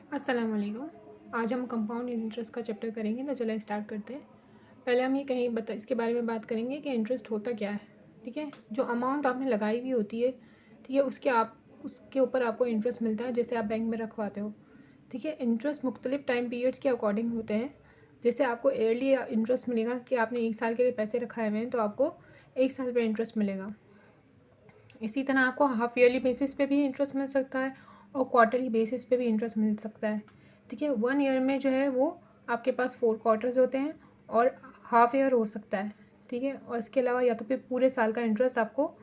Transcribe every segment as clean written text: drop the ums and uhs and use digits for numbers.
अस्सलाम वालेकुम। आज हम कंपाउंड इंटरेस्ट का चैप्टर करेंगे, तो चलो स्टार्ट करते हैं। पहले हम ये इसके बारे में बात करेंगे कि इंटरेस्ट होता क्या है। ठीक है, जो अमाउंट आपने लगाई हुई होती है, ठीक है, उसके ऊपर आपको इंटरेस्ट मिलता है, जैसे आप बैंक में रखवाते हो। ठीक है, इंटरेस्ट मुख्तलिफ टाइम पीरियड्स के अकॉर्डिंग होते हैं। जैसे आपको ईयरली इंटरेस्ट मिलेगा कि आपने 1 साल के लिए पैसे रखाए हुए हैं, तो आपको 1 साल पर इंटरेस्ट मिलेगा। इसी तरह आपको हाफ ईयरली बेसिस पे भी इंटरेस्ट मिल सकता है और क्वार्टरली बेसिस पे भी इंटरेस्ट मिल सकता है। ठीक है, 1 ईयर में जो है वो आपके पास 4 क्वार्टर्स होते हैं और हाफ ईयर हो सकता है। ठीक है, और इसके अलावा या तो फिर पूरे साल का इंटरेस्ट आपको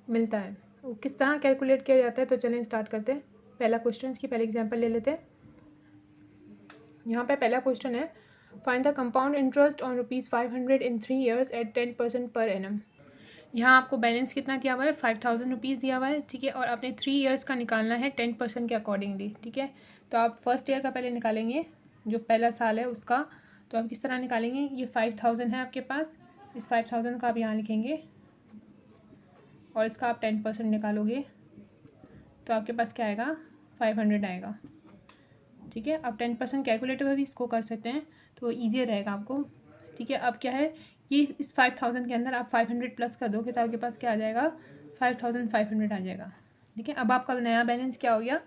मिलता है। वो किस तरह कैलकुलेट किया जाता है, तो चलें स्टार्ट करते हैं। पहला क्वेश्चन, इसकी पहले एग्जाम्पल ले लेते हैं। यहाँ पे पहला क्वेश्चन है, find the compound interest on ₹500 in 3 years at 10% per annum. यहाँ आपको बैलेंस कितना दिया हुआ है, 5000 रुपीज़ दिया हुआ है। ठीक है, और आपने 3 ईयर्स का निकालना है 10% के अकॉर्डिंगली। ठीक है, तो आप फर्स्ट ईयर का पहले निकालेंगे, जो पहला साल है उसका। तो आप किस तरह निकालेंगे, ये 5000 है आपके पास, इस 5000 का आप यहाँ लिखेंगे और इसका आप 10% निकालोगे, तो आपके पास क्या आएगा, 500 आएगा। ठीक है, आप 10% कैलकुलेटर में भी इसको कर सकते हैं, तो ईजी रहेगा आपको। ठीक है, अब क्या है, ये इस 5000 के अंदर आप 500 प्लस कर दोगे, तो आपके पास क्या आ जाएगा, 5500 आ जाएगा। ठीक है, अब आपका नया बैलेंस क्या हो गया,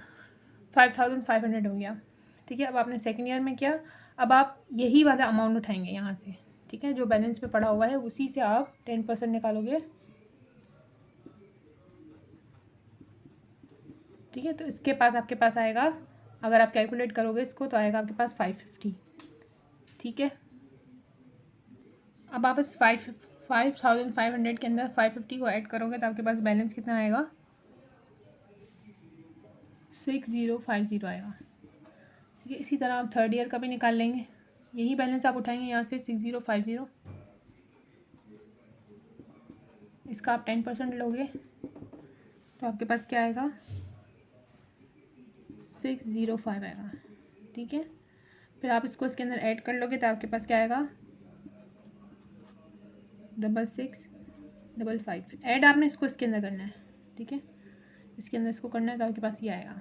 5500 हो गया। ठीक है, अब आपने सेकेंड ईयर में किया, अब आप यही वाला अमाउंट उठाएंगे यहाँ से। ठीक है, जो बैलेंस में पड़ा हुआ है उसी से आप 10% निकालोगे। ठीक है, तो इसके पास आपके पास आएगा, अगर आप कैलकुलेट करोगे इसको, तो आएगा आपके पास 550। ठीक है, अब आप इस 5500 के अंदर 550 को ऐड करोगे, तो आपके पास बैलेंस कितना आएगा, 6050 आएगा। ठीक है, इसी तरह आप थर्ड ईयर का भी निकाल लेंगे, यही बैलेंस आप उठाएंगे यहाँ से 6050, इसका आप 10% लोगे, तो आपके पास क्या आएगा, 605 आएगा। ठीक है, फिर आप इसको इसके अंदर ऐड कर लोगे, तो आपके पास क्या आएगा, 6655। ऐड आपने इसको इसके अंदर करना है। ठीक है, इसके अंदर इसको करना है, तो आपके पास ये आएगा।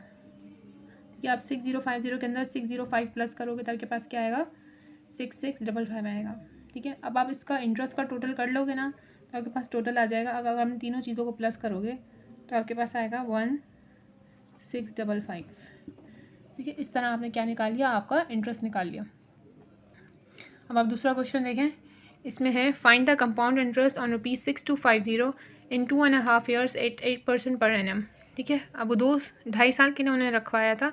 ठीक है, आप 6050 के अंदर 605 प्लस करोगे, तो आपके पास क्या आएगा, 6655 आएगा। ठीक है, अब आप इसका इंटरेस्ट का टोटल कर लोगे ना, तो आपके पास टोटल आ जाएगा। अगर हम तीनों चीज़ों को प्लस करोगे, तो आपके पास आएगा 1655। ठीक है, इस तरह आपने क्या निकाल लिया, आपका इंटरेस्ट निकाल लिया। अब आप दूसरा क्वेश्चन देखें, इसमें है, find the compound interest on ₹6250 in 2.5 years at 8% per annum. ठीक है, अब वो 2-2.5 साल के लिए उन्होंने रखवाया था।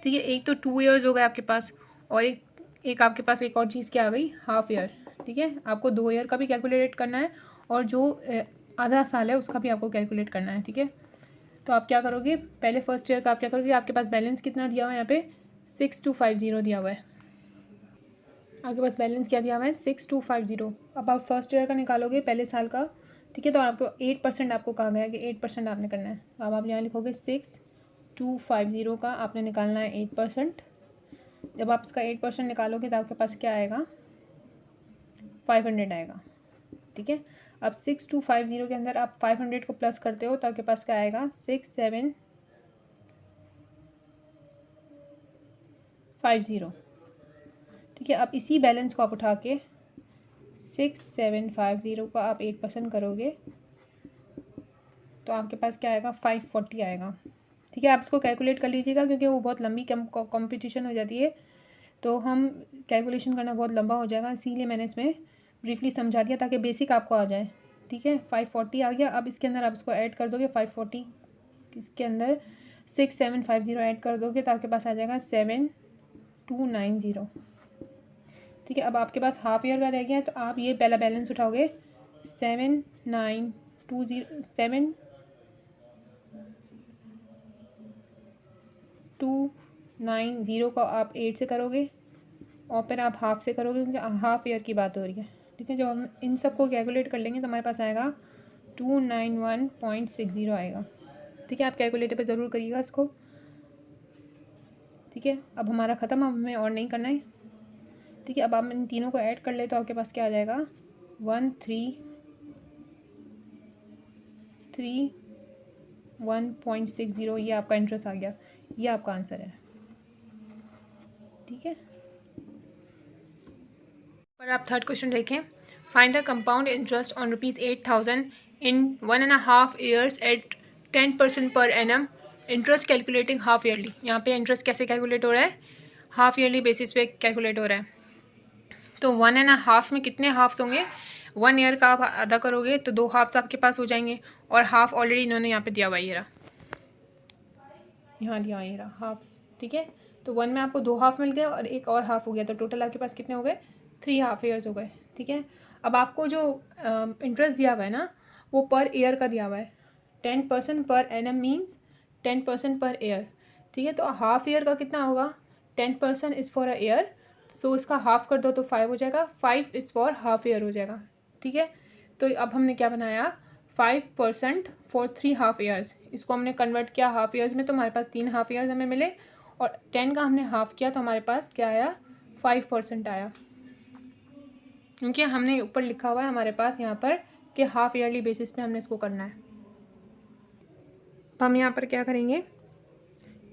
ठीक है, एक तो 2 ईयर्स हो गए आपके पास, और एक आपके पास एक और चीज़ क्या आ गई, हाफ ईयर। ठीक है, आपको 2 ईयर का भी कैलकुलेट करना है, और जो आधा साल है उसका भी आपको कैलकुलेट करना है। ठीक है, तो आप क्या करोगे, पहले फर्स्ट ईयर का आप क्या करोगे, आपके पास बैलेंस कितना दिया हुआ है, यहाँ पे 6250 दिया हुआ है। आपके पास बैलेंस क्या दिया हुआ है, 6250। अब आप फर्स्ट ईयर का निकालोगे, पहले साल का। ठीक है, तो आपको 8% आपको कहा गया कि 8% आपने करना है। अब आप यहाँ लिखोगे 6250 का आपने निकालना है 8%। जब आप इसका 8% निकालोगे, तो आपके पास क्या आएगा, 500 आएगा। ठीक है, अब 6250 के अंदर आप 500 को प्लस करते हो, तो आपके पास क्या आएगा, 6750। ठीक है, अब इसी बैलेंस को आप उठा के 6750 का आप 8% करोगे, तो आपके पास क्या आएगा, 540 आएगा। ठीक है, आप इसको कैलकुलेट कर लीजिएगा, क्योंकि वो बहुत लंबी कॉम्पिटिशन हो जाती है, तो हम कैलकुलेशन करना बहुत लंबा हो जाएगा, इसीलिए मैंने इसमें ब्रीफली समझा दिया ताकि बेसिक आपको आ जाए। ठीक है, 540 आ गया। अब इसके अंदर आप इसको ऐड कर दोगे, 540 इसके अंदर 6750 ऐड कर दोगे, तो आपके पास आ जाएगा 7290। ठीक है, अब आपके पास हाफ ईयर का रह गया है, तो आप ये पहला बैलेंस उठाओगे, 7290 को आप 8 से करोगे, और फिर आप हाफ से करोगे, क्योंकि हाफ ईयर की बात हो रही है। ठीक है, जब हम इन सब को कैलकुलेट कर लेंगे, तो हमारे पास आएगा 291.60 आएगा। ठीक है, आप कैलकुलेटर पे ज़रूर करिएगा इसको। ठीक है, अब हमारा ख़त्म, अब हमें और नहीं करना है। ठीक है, अब आप इन तीनों को ऐड कर ले, तो आपके पास क्या आ जाएगा, 131.60। ये आपका इंटरेस्ट आ गया, ये आपका आंसर है। ठीक है। पर आप थर्ड क्वेश्चन देखें, find the compound interest on ₹8,000 in 1.5 years at 10% per annum, interest calculating half yearly. यहाँ पे इंटरेस्ट कैसे कैलकुलेट हो रहा है, हाफ ईयरली बेसिस पे कैलकुलेट हो रहा है। तो 1.5 में कितने हाफ्स होंगे, 1 ईयर का आप आधा करोगे तो 2 हाफ्स आपके पास हो जाएंगे, और हाफ ऑलरेडी इन्होंने यहाँ पे दिया हुआ है, ये रहा, यहाँ दिया हुआ ये रहा हाफ। ठीक है, तो 1 में आपको 2 हाफ मिल गए और एक और हाफ हो गया, तो टोटल आपके पास कितने हो गए, 3 हाफ ईयर्स हो गए। ठीक है, अब आपको जो इंटरेस्ट दिया हुआ है ना, वो पर ईयर का दिया हुआ है। 10% per annum means 10% per year. ठीक है, तो हाफ ईयर का कितना होगा, 10% इज़ फॉर अ ईयर, सो इसका हाफ कर दो तो 5 हो जाएगा, 5 इज़ फॉर हाफ ईयर हो जाएगा। ठीक है, तो अब हमने क्या बनाया, 5% फॉर 3 हाफ ईयर्स, इसको हमने कन्वर्ट किया हाफ ईयर्स में, तो हमारे पास 3 हाफ ईयर्स हमें मिले, और 10 का हमने हाफ किया तो हमारे पास क्या आया, 5% आया, क्योंकि हमने ऊपर लिखा हुआ है हमारे पास यहाँ पर कि हाफ ईयरली बेसिस पे हमने इसको करना है। तो हम यहाँ पर क्या करेंगे,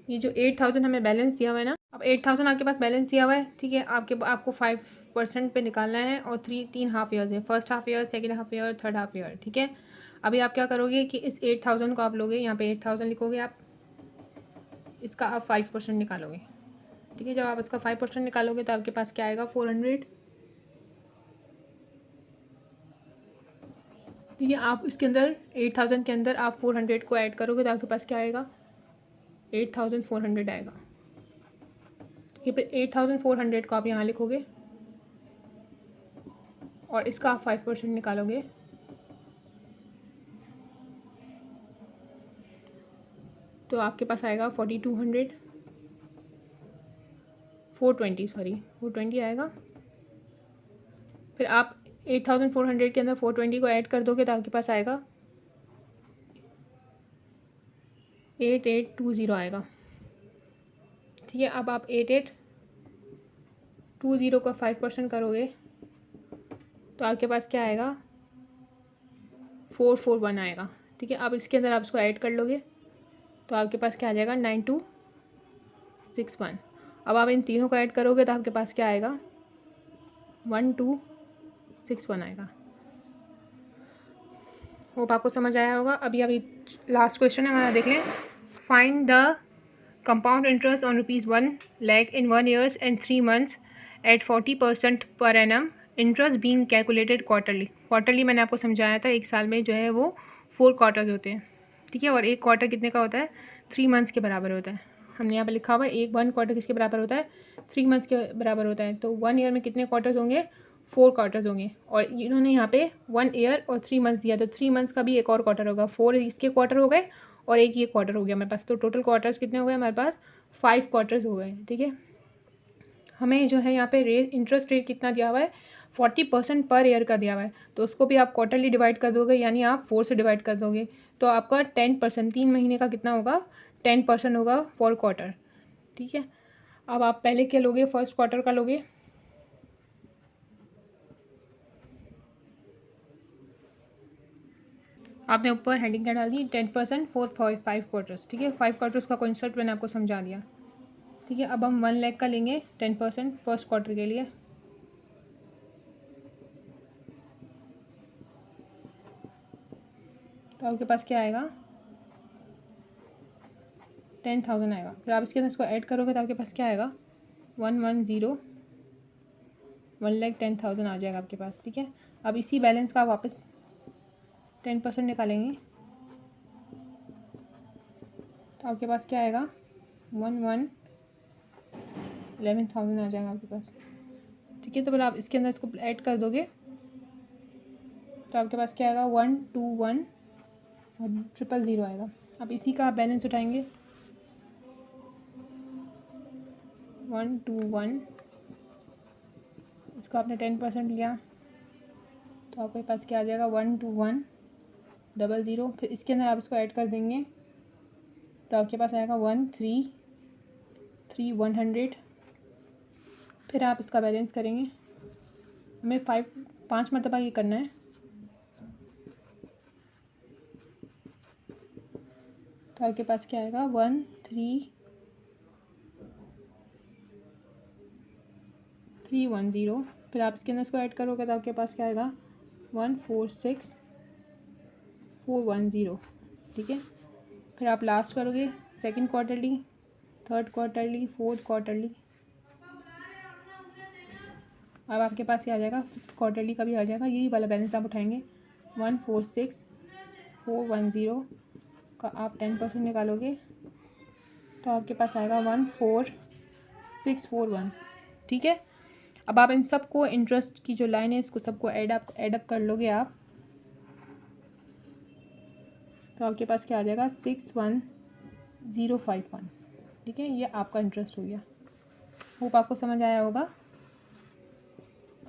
ये जो 8,000 हमें बैलेंस दिया हुआ है ना, अब 8,000 आपके पास बैलेंस दिया हुआ है। ठीक है, आपको 5% पे निकालना है, और 3 हाफ ईयर्स है, first half year, second half year, third half year. ठीक है, अभी आप क्या करोगे कि इस 8,000 को आप लोगे, यहाँ पे 8,000 लिखोगे आप, इसका आप 5% निकालोगे। ठीक है, जब आप इसका 5% निकालोगे तो आपके पास क्या आएगा, 400। ठीक है, आप इसके अंदर 8,000 के अंदर आप 400 को ऐड करोगे तो आपके पास क्या आएगा, 8,400 आएगा। ठीक है, फिर 8,400 को आप यहाँ लिखोगे, और इसका आप 5% निकालोगे, तो आपके पास आएगा 4,200, 420 आएगा। फिर आप 8,400 के अंदर 420 को ऐड कर दोगे तो आपके पास आएगा 8,820 आएगा। ठीक है, अब आप 8,820 का 5% करोगे तो आपके पास क्या आएगा, 441 आएगा। ठीक है, अब इसके अंदर आप इसको ऐड कर लोगे तो आपके पास क्या आ जाएगा, 9261। अब आप इन तीनों को ऐड करोगे तो आपके पास क्या आएगा, 1261 आएगा। होप आपको समझ आया होगा। अभी लास्ट क्वेश्चन है हमारा, देख लें। Find the compound interest on ₹1,00,000 in 1 years and 3 months at 40% per annum, interest being calculated quarterly. Quarterly मैंने आपको समझाया था, एक साल में जो है वो 4 क्वार्टर्स होते हैं। ठीक है, और एक क्वार्टर कितने का होता है, 3 मंथ्स के बराबर होता है। हमने यहाँ पर लिखा हुआ है 1 क्वार्टर किसके बराबर होता है, 3 मंथ्स के बराबर होता है। तो 1 ईयर में कितने क्वार्टर्स होंगे, 4 क्वार्टर्स होंगे, और इन्होंने यहाँ पे 1 ईयर और 3 मंथ्स दिया, तो 3 मंथ्स का भी एक और क्वार्टर होगा, 4 इसके क्वार्टर हो गए और एक ये क्वार्टर हो गया हमारे पास। तो टोटल क्वार्टर्स कितने हो गए हमारे पास, 5 क्वार्टर्स हो गए। ठीक है, हमें जो है यहाँ पे इंटरेस्ट रेट कितना दिया हुआ है, 40% पर ईयर का दिया हुआ है, तो उसको भी आप क्वार्टरली डिवाइड कर दोगे, यानी आप 4 से डिवाइड कर दोगे, तो आपका 10%, 3 महीने का कितना होगा, 10% होगा पर क्वार्टर। ठीक है, अब आप पहले क्या लोगे, फर्स्ट क्वार्टर का लोगे। आपने ऊपर हेडिंग क्या डाल दी, 10% फॉर 5 क्वार्टर्स। ठीक है, 5 क्वार्टर्स का कॉन्सेप्ट मैंने आपको समझा दिया। ठीक है, अब हम 1 लाख का लेंगे 10% फर्स्ट क्वार्टर के लिए। तो आपके पास क्या आएगा, 10,000 आएगा। फिर आप इसके अंदर इसको ऐड करोगे तो आपके पास क्या आएगा, 110, 1,10,000 आ जाएगा आपके पास। ठीक है, अब इसी बैलेंस का वापस 10% निकालेंगे तो आपके पास क्या आएगा, 11,000 आ जाएगा आपके पास। ठीक है, तो फिर आप इसके अंदर इसको ऐड कर दोगे तो आपके पास क्या आएगा, 121 और 000 आएगा। अब इसी का आप बैलेंस उठाएंगे, 121, इसका आपने 10% लिया तो आपके पास क्या आ जाएगा, 121,000। फिर इसके अंदर आप इसको ऐड कर देंगे तो आपके पास आएगा 133,100। फिर आप इसका बैलेंस करेंगे, हमें 5 मरतबा ये करना है, तो आपके पास क्या आएगा, 133,100 310। फिर आप इसके अंदर इसको ऐड करोगे तो आपके पास क्या आएगा 146410। ठीक है, फिर आप लास्ट करोगे second quarterly, third quarterly, fourth quarterly. अब आपके पास ये आ जाएगा फिफ्थ क्वार्टरली का भी आ जाएगा, यही वाला बैलेंस आप उठाएंगे 146410 का आप 10% निकालोगे तो आपके पास आएगा 14641। ठीक है, अब आप इन सबको इंटरेस्ट की जो लाइन है इसको सबको ऐडअप कर लोगे आप, तो आपके पास क्या आ जाएगा 61051। ठीक है, ये आपका इंटरेस्ट हो गया। होप आपको समझ आया होगा।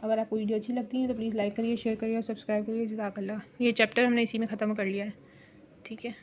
अगर आपको वीडियो अच्छी लगती है तो प्लीज़ लाइक करिए, शेयर करिए और सब्सक्राइब करिए। जज़ाकल्लाह। ये चैप्टर हमने इसी में ख़त्म कर लिया है। ठीक है।